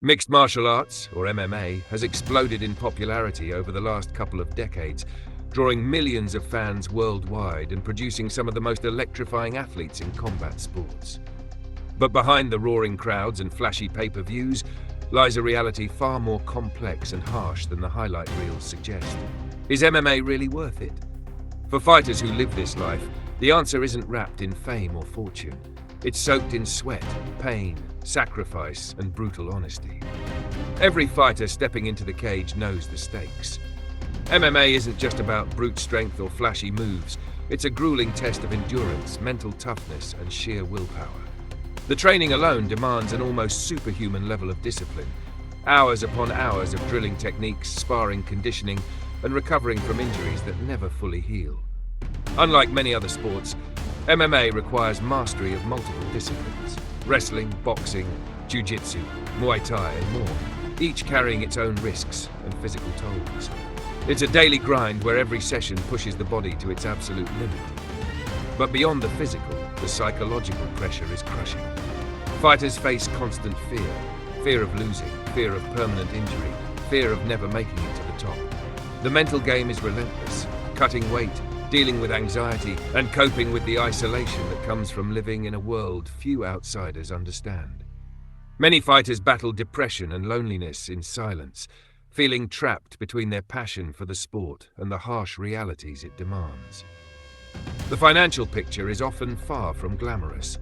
Mixed martial arts, or MMA, has exploded in popularity over the last couple of decades, drawing millions of fans worldwide and producing some of the most electrifying athletes in combat sports. But behind the roaring crowds and flashy pay-per-views lies a reality far more complex and harsh than the highlight reels suggest. Is MMA really worth it? For fighters who live this life, the answer isn't wrapped in fame or fortune. It's soaked in sweat, pain, sacrifice, and brutal honesty. Every fighter stepping into the cage knows the stakes. MMA isn't just about brute strength or flashy moves. It's a grueling test of endurance, mental toughness, and sheer willpower. The training alone demands an almost superhuman level of discipline. Hours upon hours of drilling techniques, sparring, conditioning, and recovering from injuries that never fully heal. Unlike many other sports, MMA requires mastery of multiple disciplines: wrestling, boxing, jiu-jitsu, Muay Thai, and more, each carrying its own risks and physical tolls. It's a daily grind where every session pushes the body to its absolute limit. But beyond the physical, the psychological pressure is crushing. Fighters face constant fear: fear of losing, fear of permanent injury, fear of never making it to the top. The mental game is relentless: cutting weight, dealing with anxiety, and coping with the isolation that comes from living in a world few outsiders understand. Many fighters battle depression and loneliness in silence, feeling trapped between their passion for the sport and the harsh realities it demands. The financial picture is often far from glamorous.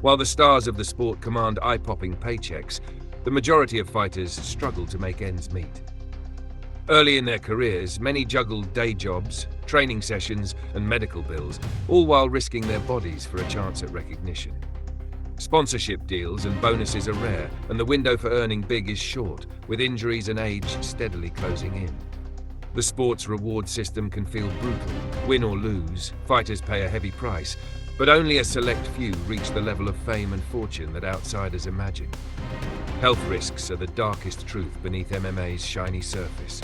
While the stars of the sport command eye-popping paychecks, the majority of fighters struggle to make ends meet. Early in their careers, many juggled day jobs, training sessions, and medical bills, all while risking their bodies for a chance at recognition. Sponsorship deals and bonuses are rare, and the window for earning big is short, with injuries and age steadily closing in. The sport's reward system can feel brutal. Win or lose, fighters pay a heavy price, but only a select few reach the level of fame and fortune that outsiders imagine. Health risks are the darkest truth beneath MMA's shiny surface.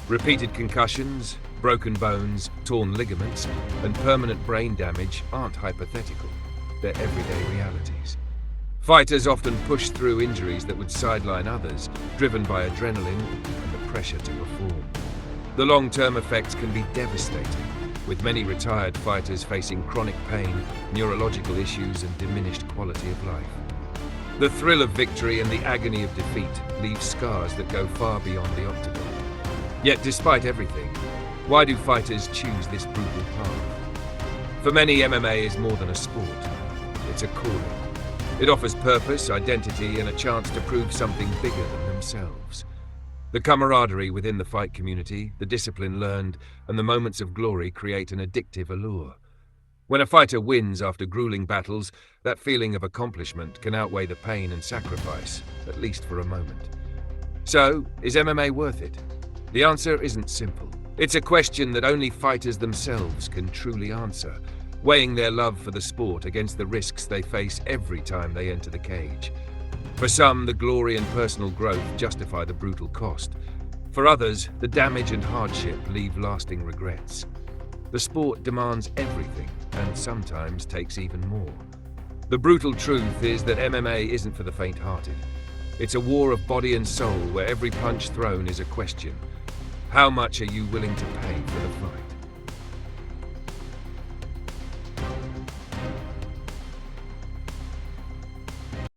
Repeated concussions, broken bones, torn ligaments, and permanent brain damage aren't hypothetical. They're everyday realities. Fighters often push through injuries that would sideline others, driven by adrenaline and the pressure to perform. The long-term effects can be devastating, with many retired fighters facing chronic pain, neurological issues, and diminished quality of life. The thrill of victory and the agony of defeat leave scars that go far beyond the octagon. Yet despite everything, why do fighters choose this brutal path? For many, MMA is more than a sport. It's a calling. It offers purpose, identity, and a chance to prove something bigger than themselves. The camaraderie within the fight community, the discipline learned, and the moments of glory create an addictive allure. When a fighter wins after grueling battles, that feeling of accomplishment can outweigh the pain and sacrifice, at least for a moment. So, is MMA worth it? The answer isn't simple. It's a question that only fighters themselves can truly answer, weighing their love for the sport against the risks they face every time they enter the cage. For some, the glory and personal growth justify the brutal cost. For others, the damage and hardship leave lasting regrets. The sport demands everything, and sometimes takes even more. The brutal truth is that MMA isn't for the faint-hearted. It's a war of body and soul where every punch thrown is a question. How much are you willing to pay for the fight?